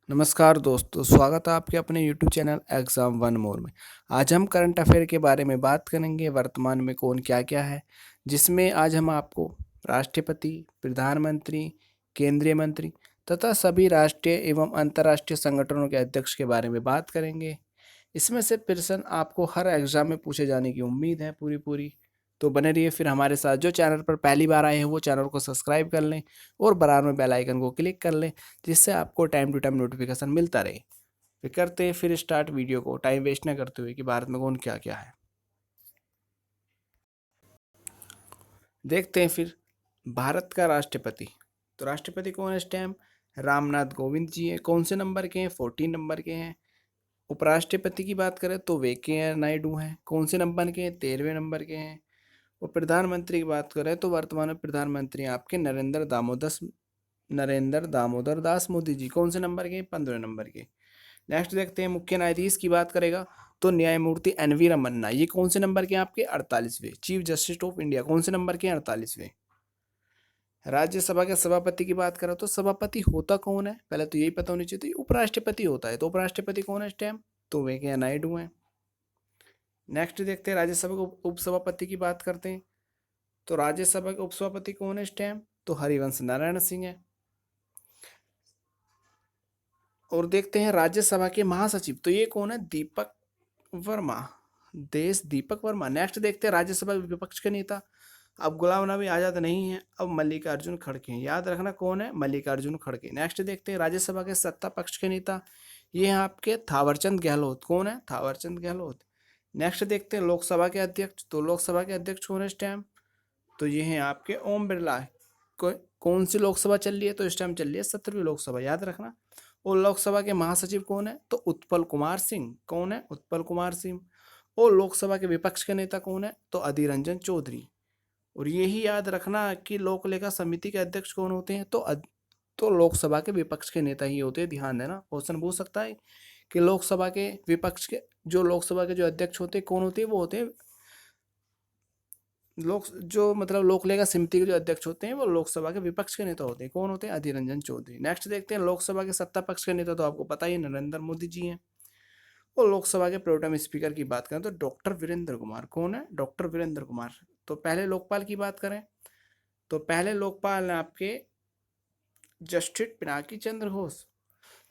नमस्कार दोस्तों, स्वागत है आपके अपने YouTube channel exam one more में। आज हम करंट अफेयर के बारे में बात करेंगे, वर्तमान में कौन क्या-क्या है, जिसमें आज हम आपको राष्ट्रपति, प्रधानमंत्री, केंद्रीय मंत्री तथा सभी राष्ट्रीय एवं अंतर्राष्ट्रीय संगठनों के अध्यक्ष के बारे में बात करेंगे। इसमें से प्रश्न आपको हर एग्ज़ाम में पूछे जाने की उम्मीद है पूरी। तो बने रहिए फिर हमारे साथ। जो चैनल पर पहली बार आए हैं वो चैनल को सब्सक्राइब कर लें और बराबर में बेल आइकन को क्लिक कर लें, जिससे आपको टाइम टू टाइम नोटिफिकेशन मिलता रहे। फिर करते हैं फिर स्टार्ट वीडियो को, टाइम वेस्ट न करते हुए कि भारत में कौन क्या-क्या है। देखते हैं फिर भारत का राष्ट्रपति। तो राष्ट्रपति कौन है इस टाइम? रामनाथ कोविंद जी हैं। कौन से नंबर के हैं? 14 नंबर के हैं। उपराष्ट्रपति की बात करें तो वेंकैया नायडू हैं। कौन से नंबर के हैं? 13वें नंबर के हैं। और प्रधानमंत्री की बात करें तो वर्तमान में प्रधानमंत्री हैं आपके नरेंद्र दामोदर दास मोदी जी। कौन से नंबर के? 15वें नंबर के। नेक्स्ट देखते हैं मुख्य न्यायाधीश की बात करेगा तो न्यायमूर्ति एन.वी. रमन्ना। ये कौन से नंबर के हैं आपके? 48वें। चीफ जस्टिस ऑफ इंडिया कौन से नंबर के हैं? 48वें। राज्यसभा के सभापति की बात करें तो सभापति होता कौन है? पहले तो यही पता होनी चाहिए। तो उपराष्ट्रपति होता है। तो उपराष्ट्रपति कौन है इस टाइम? तो वेंकैया नायडू हैं। नेक्स्ट देखते हैं राज्यसभा के उपसभापति की बात करते हैं। तो राज्यसभा के उपसभापति कौन है इस टाइम? तो हरिवंश नारायण सिंह है। और देखते हैं राज्यसभा के महासचिव, तो ये कौन है? दीपक वर्मा। दीपक वर्मा। नेक्स्ट देखते हैं राज्यसभा विपक्ष के नेता। अब गुलाम नबी आजाद नहीं है, अब मल्लिकार्जुन खड़गे हैं। याद रखना कौन है? मल्लिकार्जुन खड़गे। नेक्स्ट देखते हैं राज्यसभा के सत्ता पक्ष के नेता। ये हैं आपके थावरचंद गहलोत। कौन है? थावरचंद गहलोत। नेक्स्ट देखते हैं लोकसभा के अध्यक्ष। तो लोकसभा के अध्यक्ष कौन है इस टाइम? तो ये हैं आपके ओम बिरला। कौन सी लोकसभा चल रही है? तो इस टाइम चल रही है 17वीं लोकसभा, याद रखना। और लोकसभा के महासचिव कौन है? तो उत्पल कुमार सिंह। कौन है? उत्पल कुमार सिंह। और लोकसभा के विपक्ष के नेता कौन है? तो अधीर रंजन चौधरी। और यही याद रखना कि लोक लेखा समिति के अध्यक्ष कौन होते हैं? तो लोकसभा के विपक्ष के नेता ही होते हैं। ध्यान देना, क्वेश्चन पूछ सकता है कि लोकसभा के विपक्ष के लोकसभा के जो अध्यक्ष होते हैं कौन होते हैं? वो होते हैं लोक लेखा समिति के जो अध्यक्ष होते हैं वो लोकसभा के विपक्ष के नेता होते हैं। कौन होते हैं? अधीर रंजन चौधरी। नेक्स्ट देखते हैं लोकसभा के सत्ता पक्ष के नेता, तो आपको पता ही है नरेंद्र मोदी जी हैं। और लोकसभा के प्रोटेम स्पीकर की बात करें तो डॉक्टर वीरेंद्र कुमार। कौन है? डॉक्टर वीरेंद्र कुमार। तो पहले लोकपाल की बात करें तो पहले लोकपाल हैं आपके जस्टिस पिनाकी चंद्र घोष।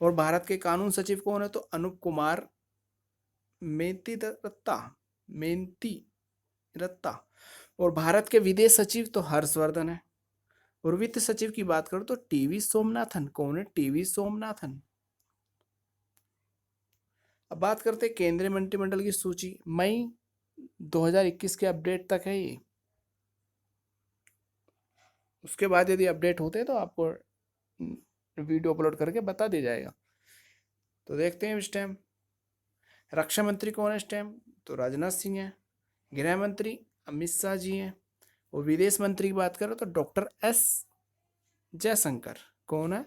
और भारत के कानून सचिव कौन है? तो अनूप कुमार मेंती रत्ता। और भारत के विदेश सचिव तो हर्षवर्धन है। और वित्त सचिव की बात करो तो टीवी सोमनाथन। कौन है? टीवी सोमनाथन। अब बात करते हैं केंद्रीय मंत्रिमंडल की सूची। मई 2021 के अपडेट तक है ये। उसके बाद यदि अपडेट होते हैं तो आपको वीडियो अपलोड करके बता दिया जाएगा। तो देखते हैं इस टाइम रक्षा मंत्री कौन है इस टाइम? तो राजनाथ सिंह है। गृह मंत्री अमित शाह जी हैं। और विदेश मंत्री की बात करो तो डॉक्टर एस जयशंकर। कौन है?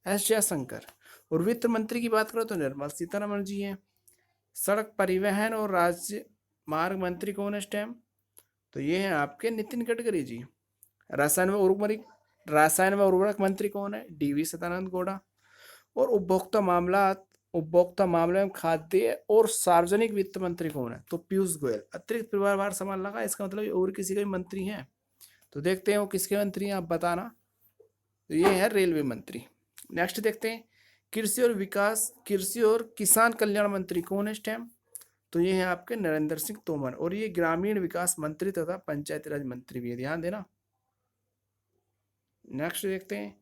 एस जयशंकर। और वित्त मंत्री की बात करो तो निर्मला सीतारमण जी हैं। सड़क परिवहन और राज्य मार्ग मंत्री कौन है इस टाइम? तो ये हैं आपके नितिन गडकरी जी। रसायन व उर्वरक मंत्री कौन है? डी.वी. सदानंद गौड़ा। और उपभोक्ता मामले में खाद्य और सार्वजनिक वित्त मंत्री कौन है? तो पीयूष गोयल। अतिरिक्त प्रभार समान लगा, इसका मतलब और किसी का भी मंत्री हैं। तो देखते हैं वो किसके मंत्री हैं, आप बताना। तो ये है रेलवे मंत्री। नेक्स्ट देखते हैं कृषि और किसान कल्याण मंत्री कौन है इस टाइम? तो ये है आपके नरेंद्र सिंह तोमर। और ये ग्रामीण विकास मंत्री तथा पंचायती राज मंत्री भी है, ध्यान देना। नेक्स्ट देखते हैं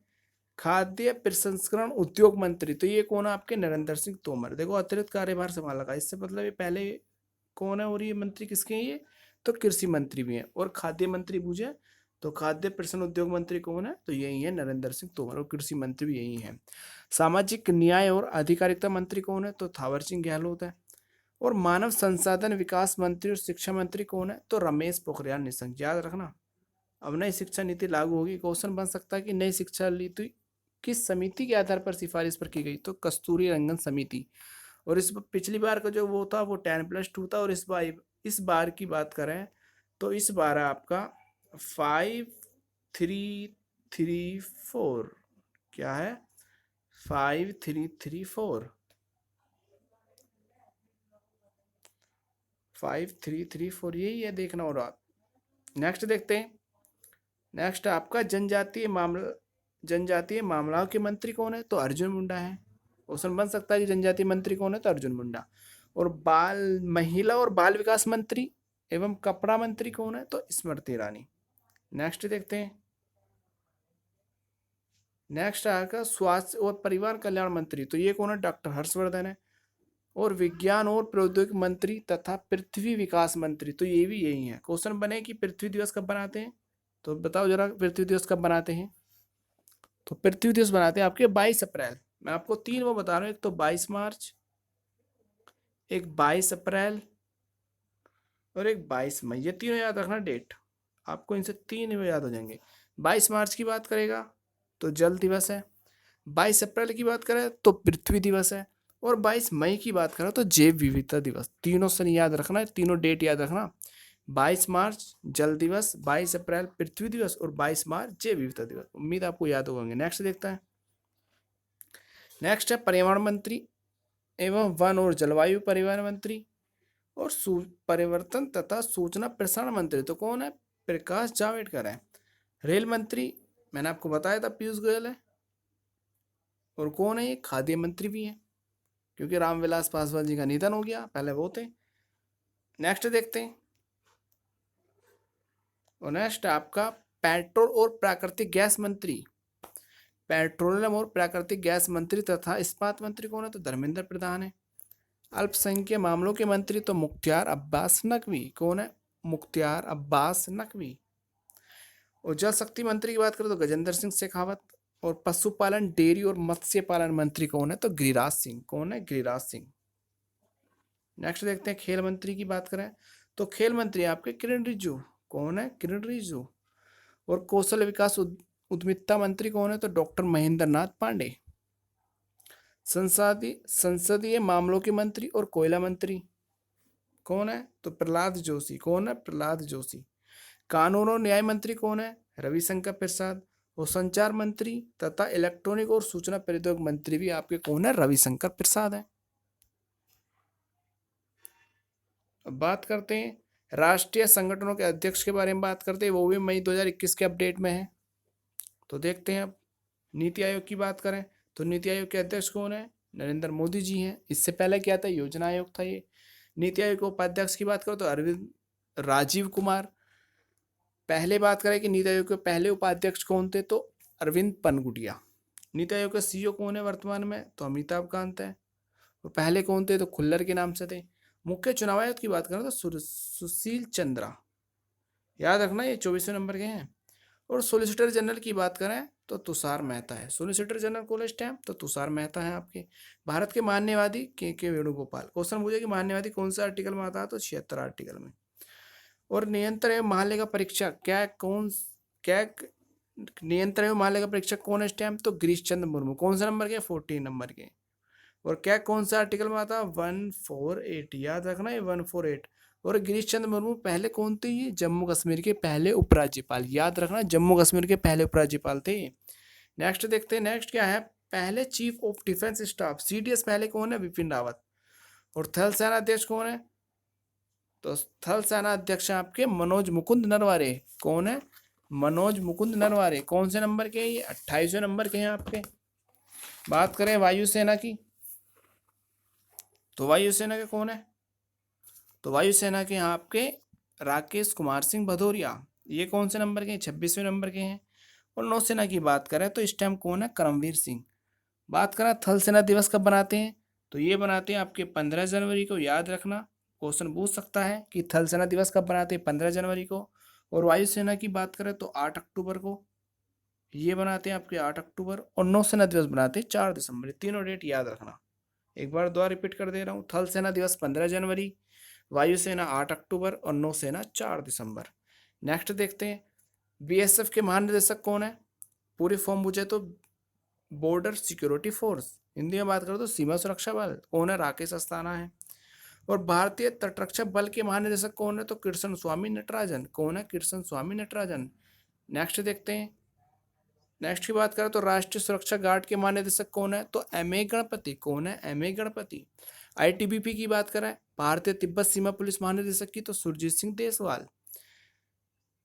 खाद्य प्रसंस्करण उद्योग मंत्री। तो ये कौन है आपके? नरेंद्र सिंह तोमर। देखो अतिरिक्त कार्यभार संभाला का, इससे मतलब ये पहले कौन है और ये मंत्री किसके हैं? ये तो कृषि मंत्री भी हैं। और खाद्य मंत्री पूछे तो खाद्य प्रसंस्करण उद्योग मंत्री कौन है? तो यही है नरेंद्र सिंह तोमर। और कृषि मंत्री भी यही है। सामाजिक न्याय और अधिकारिता मंत्री कौन है? तो थावर चंद गहलोत है। और मानव संसाधन विकास मंत्री और शिक्षा मंत्री कौन है? तो रमेश पोखरियाल निशंक। याद रखना, अब नई शिक्षा नीति लागू होगी। क्वेश्चन बन सकता है कि नई शिक्षा नीति किस समिति के आधार पर सिफारिश पर की गई? तो कस्तूरी रंगन समिति। और इस पिछली बार का जो वो था वो 10+2 था। और इस बार की बात करें तो इस बार आपका 5, 3, 3, 4 क्या है? 5334 5334 यही है, देखना और आप नेक्स्ट देखते हैं। नेक्स्ट आपका जनजातीय मामलों के मंत्री कौन है? तो अर्जुन मुंडा है। क्वेश्चन बन सकता है कि जनजातीय मंत्री कौन है? तो अर्जुन मुंडा। और महिला और बाल विकास मंत्री एवं कपड़ा मंत्री कौन है? तो स्मृति ईरानी। नेक्स्ट देखते हैं। नेक्स्ट आएगा स्वास्थ्य और परिवार कल्याण मंत्री, तो ये कौन है? डॉक्टर हर्षवर्धन है। और विज्ञान और प्रौद्योगिकी मंत्री तथा पृथ्वी विकास मंत्री, तो ये भी यही है। क्वेश्चन बने कि पृथ्वी दिवस कब बनाते हैं? तो बताओ जरा पृथ्वी दिवस कब बनाते हैं? तो पृथ्वी दिवस बनाते हैं आपके 22 अप्रैल। मैं आपको तीन वो बता रहा हूँ, एक तो 22 मार्च, एक 22 अप्रैल और एक 22 मई। ये तीनों याद रखना डेट, आपको इनसे तीन याद हो जाएंगे। 22 मार्च की बात करेगा तो जल दिवस है, 22 अप्रैल की बात करें तो पृथ्वी दिवस है, और 22 मई की बात करें तो जैव विविधता दिवस। तीनों से याद रखना है, तीनों डेट याद रखना। 22 मार्च जल दिवस, 22 अप्रैल पृथ्वी दिवस और 22 मार्च जैव विविधता दिवस। उम्मीद आपको याद होंगे। नेक्स्ट देखता है। नेक्स्ट है पर्यावरण मंत्री एवं वन और जलवायु परिवर्तन मंत्री और परिवर्तन तथा सूचना प्रसारण मंत्री, तो कौन है? प्रकाश जावड़ेकर है। रेल मंत्री मैंने आपको बताया था पीयूष गोयल है। और कौन है ये? खाद्य मंत्री भी है, क्योंकि रामविलास पासवान जी का निधन हो गया, पहले वो थे। नेक्स्ट देखते हैं। और नेक्स्ट आपका पेट्रोल और प्राकृतिक गैस मंत्री, पेट्रोलियम और प्राकृतिक गैस मंत्री तथा इस्पात मंत्री कौन है? तो धर्मेंद्र प्रधान है। अल्पसंख्यक मामलों के मंत्री तो मुख्तार अब्बास नकवी, कौन है? मुख्तार अब्बास नकवी। और जल शक्ति मंत्री की बात करें तो गजेंद्र सिंह शेखावत। और पशुपालन डेयरी और मत्स्य पालन मंत्री कौन है? तो गिरिराज सिंह। कौन है? गिरिराज सिंह। नेक्स्ट देखते हैं। खेल मंत्री की बात करें तो खेल मंत्री आपके किरण रिजिजू। कौन है? किरण रिजिजू। और कौशल विकास उद्यमिता मंत्री कौन है? तो डॉक्टर महेंद्र नाथ पांडे। संसदीय मामलों के मंत्री और कोयला मंत्री कौन है? तो प्रहलाद जोशी। कौन है? प्रहलाद जोशी। कानून और न्याय मंत्री कौन है? रविशंकर प्रसाद। और संचार मंत्री तथा इलेक्ट्रॉनिक और सूचना प्रौद्योगिकी मंत्री भी आपके कौन है? रविशंकर प्रसाद है। अब बात करते हैं राष्ट्रीय संगठनों के अध्यक्ष के बारे में बात करते हैं, वो भी मई 2021 के अपडेट में है। तो देखते हैं अब नीति आयोग की बात करें तो नीति आयोग के अध्यक्ष कौन है? नरेंद्र मोदी जी हैं। इससे पहले क्या था? योजना आयोग था ये। नीति आयोग के उपाध्यक्ष की बात करो तो राजीव कुमार। पहले बात करें कि नीति आयोग के पहले उपाध्यक्ष कौन थे? तो अरविंद पनगुटिया। नीति आयोग का सीईओ कौन है वर्तमान में? तो अमिताभ कांत है। और पहले कौन थे? तो खुल्लर के नाम से थे। मुख्य चुनाव आयुक्त की बात करें तो सुशील चंद्रा, याद रखना ये 24वें नंबर के हैं। और सोलिसिटर जनरल की बात करें तो तुषार मेहता है। सोलिसिटर जनरल कौन है? तो तुषार मेहता है आपके। भारत के मान्यवादी के वेणुगोपाल। क्वेश्चन पूछे कि मान्यवादी कौन सा आर्टिकल में आता है? तो 76 आर्टिकल में। और नियंत्रण एवं महालेखा परीक्षक क्या नियंत्रण एवं महालेखा परीक्षक कौन है? तो गिरीश चंद्र मुर्मू। कौन सा नंबर के? 14 नंबर के। और क्या कौन सा आर्टिकल में आता? 148, याद रखना ये 148। और गिरीश चंद्र मुर्मू पहले कौन थे? ये जम्मू कश्मीर के पहले उपराज्यपाल, याद रखना जम्मू कश्मीर के पहले उपराज्यपाल थे। नेक्स्ट देखते हैं। नेक्स्ट क्या है? पहले chief of defence staff CDS पहले कौन है? विपिन रावत। और थल सेना अध्यक्ष कौन है? तो थल सेना अध्यक्ष आपके मनोज मुकुंद नरवारे। कौन है? मनोज मुकुंद नरवारे। कौन से नंबर के? ये 28वें नंबर के हैं आपके। बात करें वायुसेना की तो वायुसेना के कौन है? तो वायुसेना के यहाँ आपके राकेश कुमार सिंह भदौरिया। ये कौन से नंबर के हैं? 26वें नंबर के हैं। और नौसेना की बात करें तो इस टाइम कौन है? करमवीर सिंह। बात करें थल सेना दिवस कब बनाते हैं? तो ये बनाते हैं आपके 15 जनवरी को, याद रखना। क्वेश्चन पूछ सकता है कि थल सेना दिवस कब बनाते हैं? 15 जनवरी को। और वायुसेना की बात करें तो 8 अक्टूबर को ये बनाते हैं आपके 8 अक्टूबर। और नौसेना दिवस बनाते हैं 4 दिसंबर। तीनों डेट याद रखना। एक बार दोबारा रिपीट कर दे रहा हूँ। थल सेना दिवस 15 जनवरी, वायुसेना 8 अक्टूबर और नौसेना 4 दिसंबर। नेक्स्ट देखते हैं बीएसएफ के महानिदेशक कौन है? पूरी फॉर्म पूछे तो बॉर्डर सिक्योरिटी फोर्स, हिंदी में बात करो तो सीमा सुरक्षा बल। कौन है? राकेश अस्थाना है। और भारतीय तटरक्षक बल के महानिदेशक कौन है? तो कृष्ण स्वामी नटराजन। कौन है? कृष्ण स्वामी नटराजन। नेक्स्ट देखते हैं नेक्स्ट की बात करें तो राष्ट्रीय सुरक्षा गार्ड के महानिदेशक कौन है, तो एम ए गणपति। कौन है, एम ए गणपति। आईटीबीपी की बात करें, भारतीय तिब्बत सीमा पुलिस महानिदेशक की, तो सुरजीत सिंह देसवाल।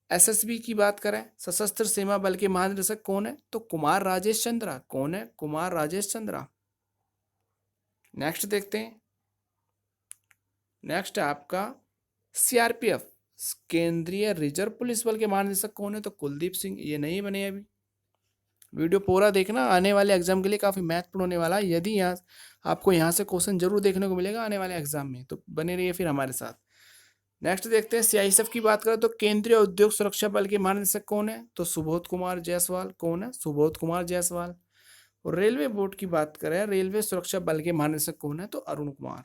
एसएसबी की बात करें, सशस्त्र सीमा बल के महानिदेशक कौन है, तो कुमार राजेश चंद्रा। कौन है, कुमार राजेश चंद्रा। नेक्स्ट देखते हैं, नेक्स्ट है आपका सीआरपीएफ केंद्रीय रिजर्व पुलिस बल के महानिदेशक कौन है, तो कुलदीप सिंह। ये नहीं बने अभी, वीडियो पूरा देखना, आने वाले एग्जाम के लिए काफी महत्वपूर्ण होने वाला है। यदि यहाँ आपको यहाँ से क्वेश्चन जरूर देखने को मिलेगा आने वाले एग्जाम में, तो बने रहिए फिर हमारे साथ। नेक्स्ट देखते हैं, सीआईएसएफ की बात करें तो केंद्रीय उद्योग सुरक्षा बल के महानिदेशक कौन है, तो सुबोध कुमार जायसवाल। कौन है, सुबोध कुमार जायसवाल। और रेलवे बोर्ड की बात करें, रेलवे सुरक्षा बल के महानिदेशक कौन है, तो अरुण कुमार।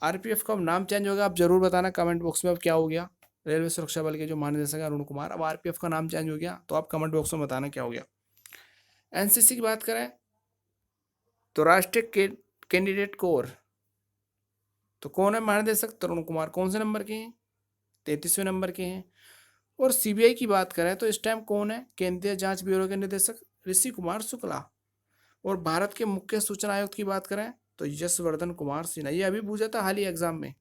आरपीएफ का नाम चेंज होगा, आप जरूर बताना कमेंट बॉक्स में अब क्या हो गया। रेलवे सुरक्षा बल के जो महानिदेशक है अरुण कुमार, अब आरपीएफ का नाम चेंज हो गया, तो आप कमेंट बॉक्स में बताना क्या हो गया। एनसीसी की बात करें तो राष्ट्रीय कैंडिडेट कोर, तो कौन है महानिदेशक, तरुण कुमार। कौन से नंबर के हैं, 33वें नंबर के हैं। और सीबीआई की बात करें तो इस टाइम कौन है, केंद्रीय जांच ब्यूरो के निदेशक ऋषि कुमार शुक्ला। और भारत के मुख्य सूचना आयुक्त की बात करें तो यशवर्धन कुमार सिन्हा। ये अभी पूछा था हाल ही एग्जाम में।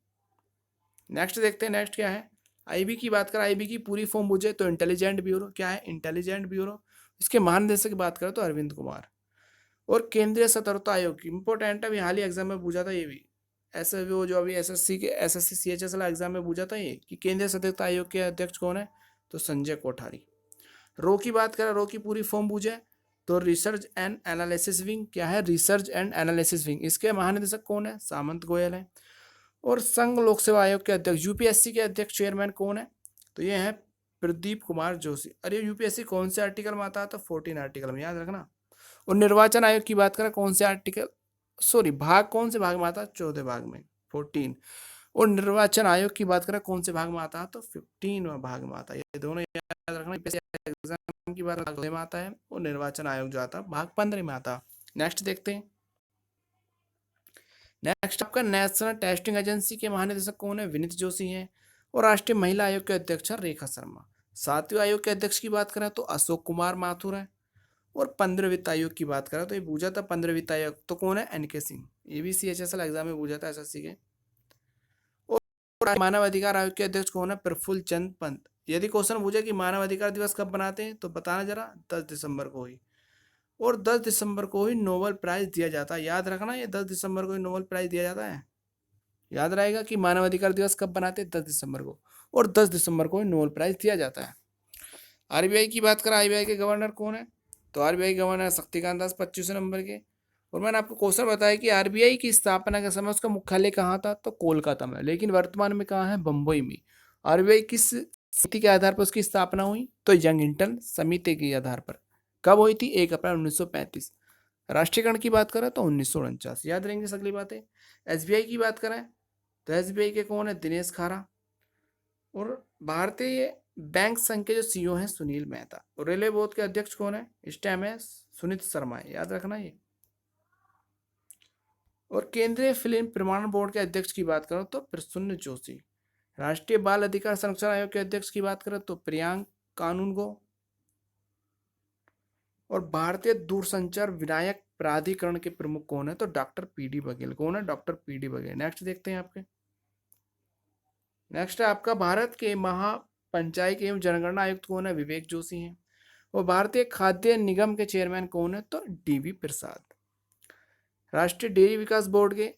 नेक्स्ट देखते हैं, नेक्स्ट क्या है, आईबी की बात करें, आईबी की पूरी फॉर्म पूछे तो इंटेलिजेंट ब्यूरो। क्या है, इंटेलिजेंट ब्यूरो। इसके महानिदेशक की बात करें तो अरविंद कुमार। और केंद्रीय सतर्कता आयोग की इंपॉर्टेंट अभी हाल ही एग्जाम में पूछा था ये भी, ऐसे वो जो अभी एसएससी सीएचएस वाला एग्जाम में पूछा था ये, कि केंद्रीय सतर्कता आयोग के अध्यक्ष कौन है, तो संजय कोठारी। रो की बात करें, रो की पूरी फॉर्म पूछे तो रिसर्च एंड एनालिसिस विंग। क्या है, रिसर्च एंड एनालिसिस विंग। इसके महानिदेशक कौन है, सामंत गोयल है। और संघ लोक सेवा आयोग के अध्यक्ष, यूपीएससी के अध्यक्ष चेयरमैन कौन है, तो ये है प्रदीप कुमार जोशी। अरे यूपीएससी कौन से आर्टिकल में आता है, तो 14 आर्टिकल में, याद रखना। और निर्वाचन आयोग की बात करें, कौन से आर्टिकल, सॉरी भाग, कौन से भाग में आता है, 14 भाग में, 14। और निर्वाचन आयोग की बात करें कौन से भाग में आता है, तो 15 भाग में आता है। ये दोनों याद रखना, एग्जाम की बात में आता है, और निर्वाचन आयोग जो आता है भाग 15 में आता है। नेक्स्ट देखते हैं, नेक्स्ट आपका नेशनल टेस्टिंग एजेंसी के महानिदेशक कौन है, विनीत जोशी हैं। और राष्ट्रीय महिला आयोग के अध्यक्ष रेखा शर्मा। 7वें आयोग के अध्यक्ष की बात करें तो अशोक कुमार माथुर है। और 15 वित्त आयोग की बात करें तो ये पूछा था 15 वित्त आयोग, तो कौन है, एनके सिंह। ये भी सीएचएसएल एग्जाम में पूछा था एसएससी के। और मानव अधिकार आयोग के अध्यक्ष कौन है, प्रफुल्ल चंद पंत। यदि क्वेश्चन पूछे कि मानव अधिकार दिवस कब बनाते हैं, तो बताना जरा, 10 दिसंबर को ही। और 10 दिसंबर को ही नोबेल प्राइज दिया जाता है, याद रखना, ये 10 दिसंबर को ही नोबेल प्राइज दिया जाता है। याद रहेगा कि मानव अधिकार दिवस कब बनाते हैं, 10 दिसंबर को। और 10 दिसंबर को ही नोबेल प्राइज दिया जाता है। आरबीआई की बात करें, आरबीआई के गवर्नर कौन है, तो RBI governor Shaktikanta Das, 25वें number के। और मैंने आपको क्वेश्चन बताया कि आरबीआई की स्थापना के समय उसका मुख्यालय कहाँ था, तो कोलकाता में, लेकिन वर्तमान में कहाँ है, बंबई में। आरबीआई किस समिति के आधार पर उसकी स्थापना हुई, तो यंगहिंटन समिति के आधार पर। कब हुई थी, 1 अप्रैल 1935। राष्ट्रीयकरण की बात करें तो 1949। याद रहेंगे अगली बातें। एसबीआई की बात करें तो एसबीआई के कौन है, दिनेश खारा। और भारतीय बैंक संघ के जो सीईओ हैं सुनील मेहता। और रेलवे बोर्ड के अध्यक्ष कौन है, इस टाइम है सुनीत शर्मा है, याद रखना ये। और केंद्रीय फिल्म प्रमाणन बोर्ड के अध्यक्ष की बात करो तो प्रसून जोशी। राष्ट्रीय बाल अधिकार संरक्षण आयोग के अध्यक्ष की बात करें तो प्रियांक कानूनगो। और भारतीय दूरसंचार विनायक प्राधिकरण के प्रमुख कौन है, तो डॉक्टर पीडी बघेल। कौन है, डॉक्टर पीडी बघेल। नेक्स्ट देखते हैं आपके, नेक्स्ट है आपका भारत के महापंचायत एवं जनगणना आयुक्त कौन है, विवेक जोशी हैं। और भारतीय खाद्य निगम के चेयरमैन कौन है, तो डीवी प्रसाद। राष्ट्रीय डेयरी विकास बोर्ड के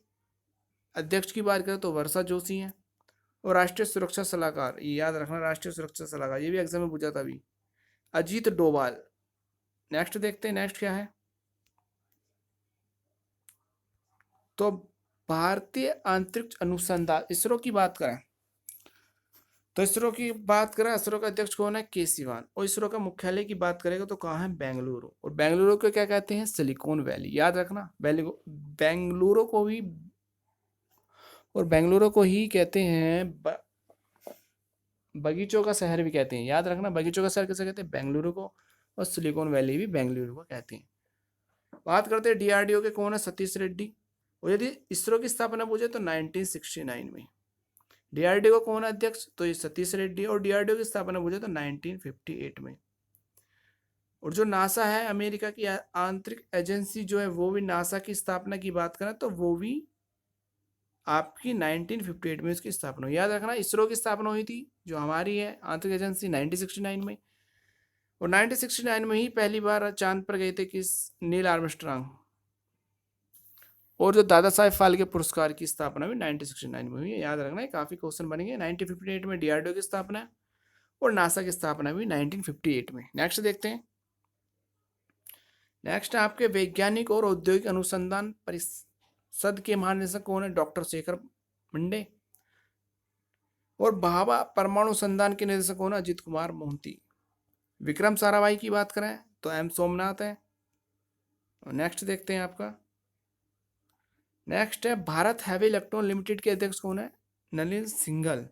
अध्यक्ष की बात करें तो वर्षा जोशी हैं। और राष्ट्रीय सुरक्षा सलाहकार, ये याद रखना, राष्ट्रीय सुरक्षा सलाहकार, ये भी एग्जाम में पूछा था अभी, अजीत डोभाल। नेक्स्ट देखते हैं, नेक्स्ट क्या है, तो भारतीय अंतरिक्ष अनुसंधान इसरो की बात करें तो इसरो की बात करें, इसरो का अध्यक्ष कौन है, के सिवान। और इसरो का मुख्यालय की बात करेगा तो कहाँ है, बेंगलुरु। और बेंगलुरु को क्या कहते हैं, सिलिकॉन वैली। याद रखना, बेंगलुरु को भी, और बेंगलुरु को ही कहते हैं बगीचों का शहर भी कहते हैं। याद रखना, बगीचों का शहर कैसे कहते हैं, बेंगलुरु को। और सिलिकॉन वैली भी बेंगलुरु को कहते हैं। बात करते हैं डीआरडीओ के कौन है, सतीश रेड्डी। और यदि इसरो की स्थापना पूछे तो 1969 में। डीआरडीओ का कौन है अध्यक्ष, तो ये सतीश रेड्डी। और डीआरडीओ की स्थापना पूछे तो 1958 में। और जो नासा है अमेरिका की आंतरिक एजेंसी जो है, वो भी नासा की स्थापना की बात करें तो वो भी आपकी 1958 में इसकी स्थापना हुई। याद रखना, इसरो की स्थापना हुई थी जो हमारी है आंतरिक एजेंसी 1969 में, और 1969 में ही पहली बार चांद पर गए थे किस, नील आर्मस्ट्रांग। और जो दादा साहेब फाल्के पुरस्कार की स्थापना भी 1969 में हुई है। याद रखना है, काफी क्वेश्चन बनेंगे। 1958 में डीआरडीओ की स्थापना और नासा की स्थापना भी 1958 में। नेक्स्ट देखते हैं। नेक्स्ट आपके वैज्ञानिक और औद्योगिक अनुसंधान परिषद के महानिदेशक कौन है? Doctor Shekhar Monday. और भाभा परमाणु अनुसंधान के निदेशक कौन है? अजित कुमार मोहंती। विक्रम साराभाई की बात करें तो एम सोमनाथ है। नेक्स्ट देखते हैं आपका। नेक्स्ट है भारत हैवी इलेक्ट्रॉन लिमिटेड के अध्यक्ष कौन है? नलिन सिंघल।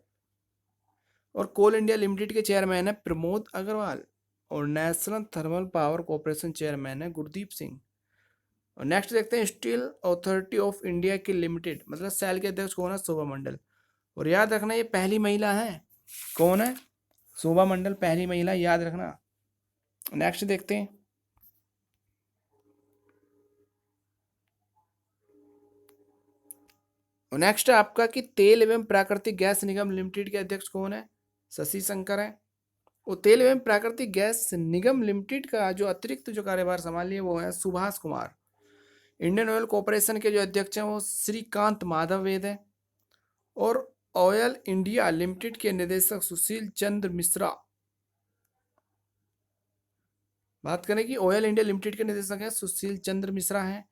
और कोल इंडिया लिमिटेड के चेयरमैन है प्रमोद अग्रवाल। और national thermal power corporation chairman है गुरदीप सिंह। और नेक्स्ट देखते हैं स्टील अथॉरिटी ऑफ इंडिया की लिमिटेड मतलब सेल के अध्यक्ष कौन है? शोभा मंडल। और याद रखना ये पहली महिला है। कौन है? शोभा मंडल पहली महिला, याद रखना। नेक्स्ट देखते हैं। नेक्स्ट है आपका कि तेल एवं प्राकृतिक गैस निगम लिमिटेड के अध्यक्ष कौन है? शशि शंकर है। और तेल एवं प्राकृतिक गैस निगम लिमिटेड का जो अतिरिक्त जो कार्यभार संभालिए वो है Subhash Kumar. Indian oil corporation के जो अध्यक्ष हैं वो श्रीकांत माधव वेद है। और ऑयल इंडिया लिमिटेड के निदेशक सुशील चंद्र मिश्रा। बात करें कि ऑयल इंडिया लिमिटेड के निदेशक हैं सुशील चंद्र मिश्रा हैं।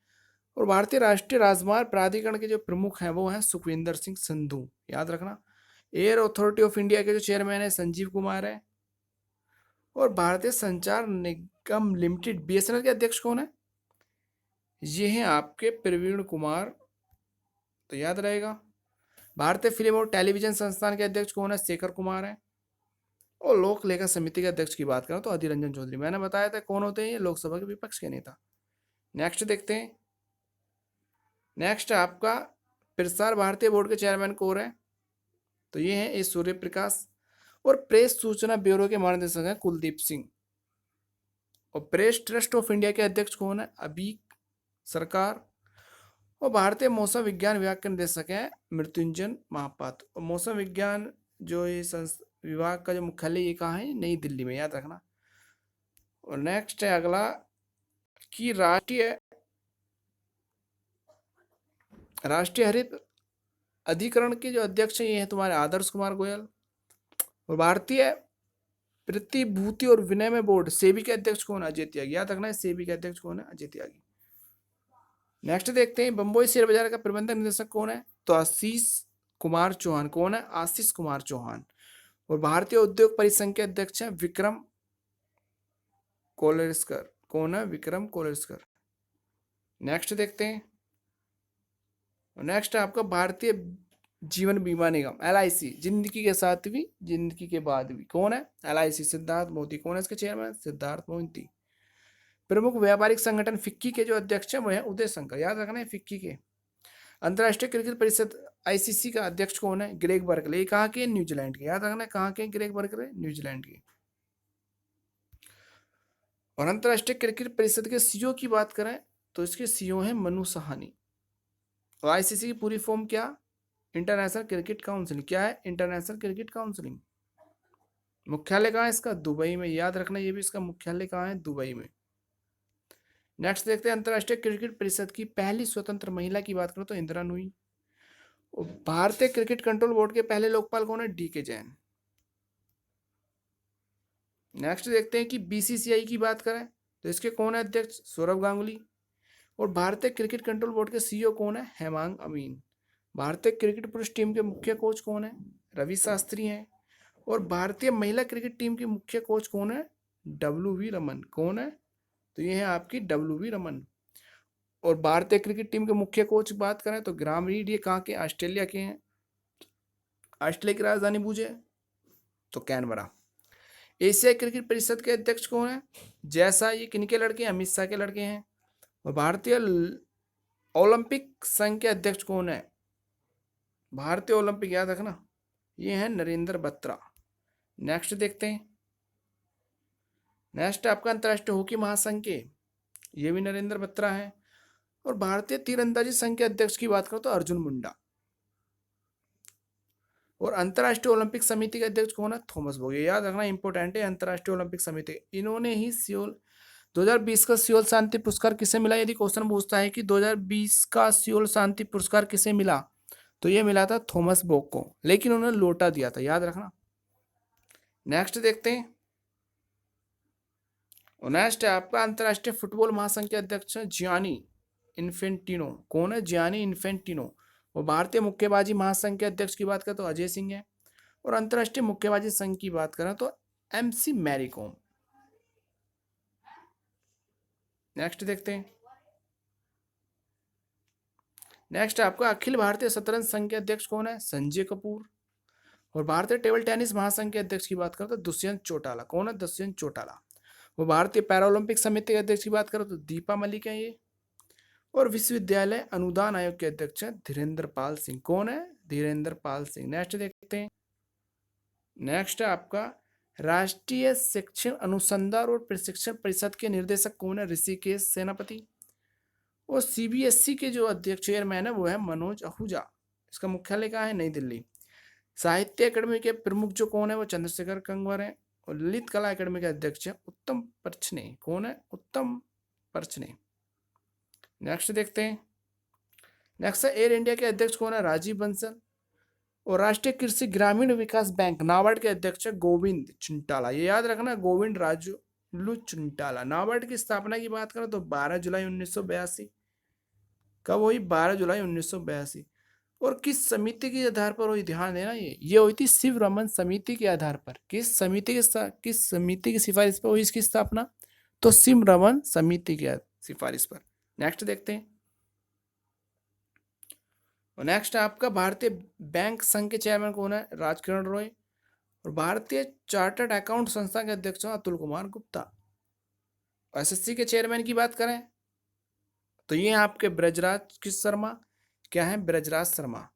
और भारतीय राष्ट्रीय राजमार्ग प्राधिकरण के जो प्रमुख हैं वो हैं सुखविंदर सिंह संधू। याद रखना। एयर अथॉरिटी ऑफ इंडिया के जो चेयरमैन है संजीव कुमार है। और भारतीय संचार निगम लिमिटेड बीएसएनएल के अध्यक्ष कौन है? ये हैं आपके प्रवीण कुमार, तो याद रहेगा। भारतीय फिल्म और टेलीविजन संस्थान के अध्यक्ष कौन है? शेखर कुमार है। और लोक लेखा समिति के अध्यक्ष की बात करें तो अधीर रंजन चौधरी। मैंने बताया था कौन होते हैं ये, लोकसभा के विपक्ष के नेता। नेक्स्ट देखते हैं। नेक्स्ट आपका प्रसार भारती बोर्ड के चेयरमैन कौन है? तो ये हैं ए सूर्य प्रकाश। और प्रेस सूचना ब्यूरो के महानिदेशक हैं कुलदीप सिंह। और प्रेस ट्रस्ट ऑफ इंडिया के अध्यक्ष कौन है? अभी सरकार। और भारतीय मौसम विज्ञान विभाग के निदेशक हैं मृत्युंजय महापात्र। और मौसम विज्ञान जो ये विभाग का जो मुख्यालय ये कहाँ है? नई दिल्ली में, याद रखना। और नेक्स्ट है अगला कि राष्ट्रीय हरित अधिकरण के जो अध्यक्ष हैं ये हैं तुम्हारे आदर्श कुमार गोयल। और भारतीय प्रतिभूति और विनिमय बोर्ड सेबी के अध्यक्ष कौन है? अजय त्यागी। याद रखना है सेबी के अध्यक्ष कौन है? अजय त्यागी। नेक्स्ट देखते हैं बंबई शेयर बाजार का प्रबंधक निदेशक कौन है? तो आशीष कुमार चौहान। कौन है? आशीष कुमार चौहान। और भारतीय उद्योग परिसंघ के अध्यक्ष हैं विक्रम कोलेस्कर। कौन है? विक्रम कोलेस्कर। नेक्स्ट देखते हैं। नेक्स्ट आपका भारतीय जीवन बीमा निगम एलआईसी, जिंदगी के साथ भी जिंदगी के बाद भी। कौन है? एलआईसी सिद्धार्थ मोदी। कौन है इसके चेयरमैन? सिद्धार्थ मोदी। प्रमुख व्यापारिक संगठन फिक्की के जो अध्यक्ष हैं वो है उदय शंकर। याद रखना है फिक्की के। अंतर्राष्ट्रीय क्रिकेट परिषद आईसीसी का अध्यक्ष कौन है? Greg Berkeley. कहाँ के? न्यूजीलैंड के। याद रखना है कहाँ के? ग्रेग बर्कले न्यूजीलैंड के। और अंतर्राष्ट्रीय क्रिकेट परिषद के सीईओ की बात करें तो इसके सीईओ हैं मनु सहानी। और आईसीसी की पूरी फॉर्म क्या? International cricket council. क्या है? International cricket counselling. मुख्यालय कहाँ है इसका? दुबई में। याद रखना ये भी, इसका मुख्यालय कहाँ है? दुबई में। नेक्स्ट देखते हैं अंतर्राष्ट्रीय क्रिकेट परिषद की पहली स्वतंत्र महिला की बात करें तो इंदिरा नूई। भारतीय क्रिकेट कंट्रोल बोर्ड के पहले लोकपाल कौन है? डी के जैन। नेक्स्ट देखते हैं कि बीसीसीआई की बात करें तो इसके कौन है अध्यक्ष? सौरभ गांगुली। और भारतीय क्रिकेट कंट्रोल बोर्ड के सीईओ कौन है? हेमांग अमीन। भारतीय क्रिकेट पुरुष टीम के मुख्य कोच कौन है? रवि शास्त्री हैं। और भारतीय महिला क्रिकेट टीम के मुख्य कोच कौन है? डब्ल्यू.वी. रमन। कौन है? तो ये है आपकी डब्ल्यू.वी. रमन। और भारतीय क्रिकेट टीम के मुख्य कोच बात करें तो ग्राम रीड। ये कहाँ के? ऑस्ट्रेलिया के हैं। ऑस्ट्रेलिया की राजधानी बूझे तो कैनबरा। एशिया क्रिकेट परिषद के अध्यक्ष कौन है? जैसा। ये किनके लड़के हैं? अमित शाह के लड़के हैं। और भारतीय ओलंपिक संघ के अध्यक्ष कौन है? भारतीय ओलंपिक, याद रखना, ये है नरेंद्र बत्रा। नेक्स्ट देखते हैं। नेक्स्ट आपका अंतर्राष्ट्रीय हॉकी महासंघ के, ये भी नरेंद्र बत्रा है। और भारतीय तीरंदाजी संघ के अध्यक्ष की बात करो तो अर्जुन मुंडा। और अंतर्राष्ट्रीय ओलंपिक समिति के अध्यक्ष कौन है? थॉमस बोग। ये याद रखना इंपॉर्टेंट है, अंतर्राष्ट्रीय ओलंपिक समिति। इन्होंने ही सियोल 2020 का सियोल शांति पुरस्कार किसे मिला? यदि क्वेश्चन पूछता है कि 2020 का सियोल शांति पुरस्कार किसे मिला, तो ये मिला था थॉमस बोग को, लेकिन उन्होंने लौटा दिया था, याद रखना। नेक्स्ट देखते हैं। और नेक्स्ट है आपका अंतर्राष्ट्रीय फुटबॉल महासंघ के अध्यक्ष जियानी इन्फेंटिनो। कौन है? Gianni Infantino. और भारतीय मुक्केबाजी महासंघ के अध्यक्ष की बात करें तो अजय सिंह है। और अंतर्राष्ट्रीय मुक्केबाजी संघ की बात करें तो MC मैरी कॉम। नेक्स्ट देखते हैं। नेक्स्ट आपका अखिल भारतीय शतरंज संघ के अध्यक्ष कौन है? संजय कपूर। और भारतीय टेबल टेनिस महासंघ के अध्यक्ष की बात करें तो दुष्यंत चौटाला। कौन है? दुष्यंत चौटाला। वो भारतीय पैरालंपिक समिति के अध्यक्ष की बात करें तो दीपा मलिक है ये। और विश्वविद्यालय अनुदान आयोग के अध्यक्ष है धीरेन्द्र पाल सिंह। कौन है? धीरेन्द्र पाल सिंह। नेक्स्ट देखते हैं। नेक्स्ट है आपका राष्ट्रीय शिक्षण अनुसंधान और प्रशिक्षण परिषद के निर्देशक कौन है? ऋषिकेश सेनापति। और CBSE के जो अध्यक्ष चेयरमैन है वो है मनोज आहूजा। इसका मुख्यालय कहाँ है? नई दिल्ली। साहित्य अकादमी के प्रमुख जो कौन है? वो चंद्रशेखर कंवर है। और ललित कला अकादमी के अध्यक्ष है उत्तम परचने। कौन है? उत्तम परचने। नेक्स्ट देखते हैं। नेक्स्ट है एयर इंडिया के अध्यक्ष कौन है? राजीव बंसल। और राष्ट्रीय कृषि ग्रामीण विकास बैंक नाबार्ड के अध्यक्ष है गोविंद चुंटाला। ये याद रखना, गोविंद राजू चुंटाला। नाबार्ड की स्थापना की बात करें तो 12 जुलाई 1982। कब हुई? 12 जुलाई 1982। और किस समिति के आधार पर हुई? ध्यान देना, ये हुई थी शिव रमन समिति के आधार पर। किस समिति की सिफारिश पर हुई इसकी स्थापना? तो शिव रमन समिति की सिफारिश पर। नेक्स्ट देखते हैं। और नेक्स्ट आपका भारतीय बैंक संघ के चेयरमैन कौन है? राजकिरण रॉय। और भारतीय चार्टर्ड अकाउंट संस्था के अध्यक्ष अतुल कुमार गुप्ता। SSC के चेयरमैन की बात करें तो ये आपके ब्रजराज शर्मा। क्या है? ब्रजराज शर्मा।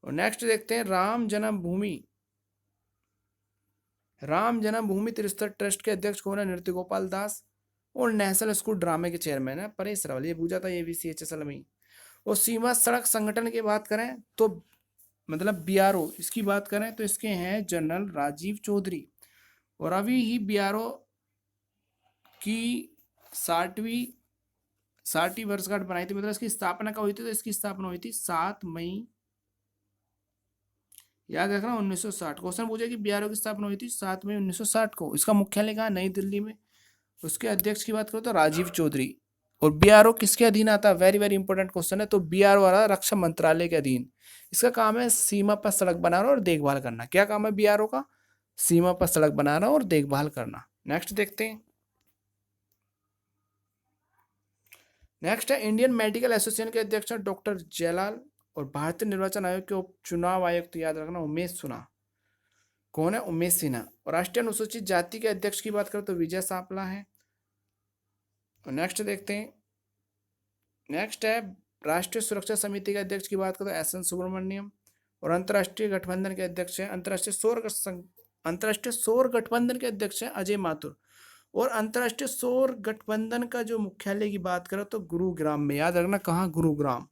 और नेक्स्ट देखते हैं राम जन्मभूमि तीर्थ ट्रस्ट के अध्यक्ष कौन है? नृत्य गोपाल दास। और नेशनल स्कूल ड्रामे के चेयरमैन है परेश रावल। ये पूछा था ये भी CHSL में। और सीमा सड़क संगठन की बात करें तो मतलब BRO इसकी बात करें तो इसके हैं जनरल राजीव चौधरी। और अभी ही BRO की 60वीं वर्षगांठ बनाई थी। मतलब इसकी स्थापना कब हुई थी? तो इसकी स्थापना हुई थी 7 मई, याद रखना, 1960। क्वेश्चन पूछे कि BRO की स्थापना हुई थी 7 मई 1960 को। इसका मुख्यालय कहाँ? नई दिल्ली में। उसके अध्यक्ष की बात करो तो राजीव चौधरी। और BRO किसके अधीन आता है? वेरी वेरी इंपॉर्टेंट क्वेश्चन है। तो BRO वाला रक्षा मंत्रालय के अधीन। इसका काम है सीमा पर सड़क बनाना और देखभाल करना। क्या काम है BRO का? सीमा पर सड़क बनाना और देखभाल करना। नेक्स्ट देखते हैं। नेक्स्ट है इंडियन मेडिकल एसोसिएशन के अध्यक्ष डॉक्टर जयलाल। और भारतीय निर्वाचन आयोग के उप चुनाव आयुक्त याद रखना उमेश सिन्हा। कौन है? उमेश सिन्हा। और राष्ट्रीय अनुसूचित जाति के अध्यक्ष की बात करें तो विजय सापला है। और नेक्स्ट देखते हैं। नेक्स्ट है राष्ट्रीय सुरक्षा समिति के अध्यक्ष की बात करें तो SN सुब्रमण्यम। और अंतर्राष्ट्रीय गठबंधन के अध्यक्ष हैं अंतर्राष्ट्रीय सौर गठबंधन के अध्यक्ष हैं अजय माथुर। और अंतर्राष्ट्रीय सौर गठबंधन का जो मुख्यालय की बात करें तो गुरुग्राम में। याद रखना कहाँ? गुरुग्राम,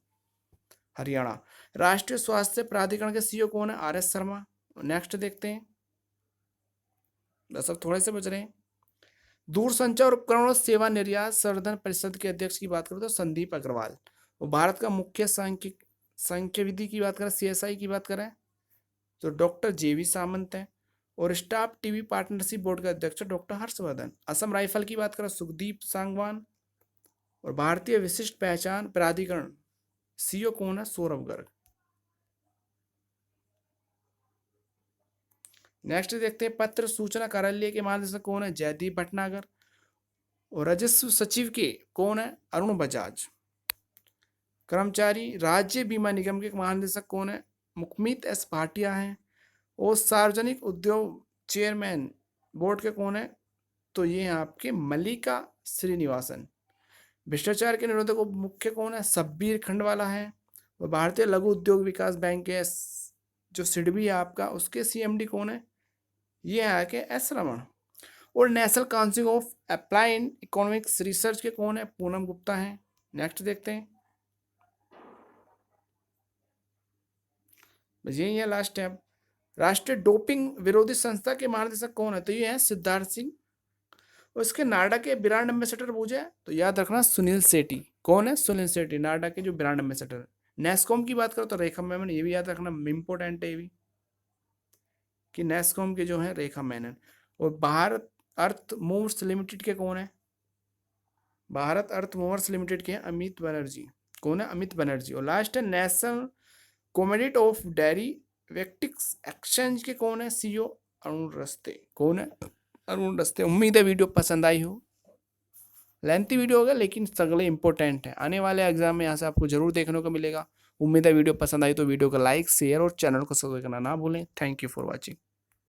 हरियाणा। राष्ट्रीय स्वास्थ्य प्राधिकरण के CEO कौन है? RS शर्मा। नेक्स्ट देखते हैं। बस अब थोड़े से बच रहे हैं। दूरसंचार उपकरणों सेवा निर्यात संवर्धन परिषद के अध्यक्ष की बात करें तो संदीप अग्रवाल। और भारत का मुख्य सांख्यविधि की बात करें, CSI की बात करें तो डॉक्टर JV सामंत है। और स्टाफ TV पार्टनरशिप बोर्ड के अध्यक्ष डॉक्टर हर्षवर्धन। असम राइफल की बात करें सुखदीप सांगवान। और भारतीय विशिष्ट पहचान प्राधिकरण CEO कौन है? सौरभ गर्ग। नेक्स्ट देखते हैं पत्र सूचना कार्यालय के महानिदेशक कौन है? जयदीप भटनागर। और राजस्व सचिव के कौन है? अरुण बजाज। कर्मचारी राज्य बीमा निगम के महानिदेशक कौन है? मुखमित S भाटिया हैं। और सार्वजनिक उद्योग चेयरमैन बोर्ड के कौन है? तो ये हैं आपके मल्लिका श्रीनिवासन। भ्रष्टाचार के निरोधक मुख्य कौन है? सब्बीर खंडवाला है। और भारतीय लघु उद्योग विकास बैंक के जो सिडबी है आपका, उसके CMD कौन है? ये है के S रमन। और national council of applied economics research के कौन है? पूनम गुप्ता हैं। नेक्स्ट देखते हैं, बस यही है लास्ट है। राष्ट्रीय डोपिंग विरोधी संस्था के महानिदेशक कौन है? तो ये है सिद्धार्थ सिंह। उसके नाडा के ब्रांड एम्बेसडर पूछे तो याद रखना सुनील सेठी। कौन है? सुनील सेठी, नाडा के जो ब्रांड एम्बेसडर। नेस्कॉम की बात करो तो रेखा मेनन, ये भी याद रखना, इम्पोर्टेंट है ये भी कि नेस्कॉम के जो है रेखा मेनन। और भारत अर्थ मूव्स लिमिटेड के कौन है? भारत अर्थ मूवर्स लिमिटेड के अमित बनर्जी। कौन है? अमित बनर्जी। और लास्ट है national commodity of derivatives exchange के कौन है? सीईओ अरुण रस्ते। कौन है? अरुण रस्ते। उम्मीद है वीडियो पसंद आई हो, लेंथी वीडियो होगा लेकिन सगले इंपॉर्टेंट है, आने वाले एग्जाम में यहाँ से आपको जरूर देखने को मिलेगा। उम्मीद है वीडियो पसंद आई तो वीडियो को लाइक शेयर और चैनल को सब्सक्राइब करना ना भूलें। Thank you for watching.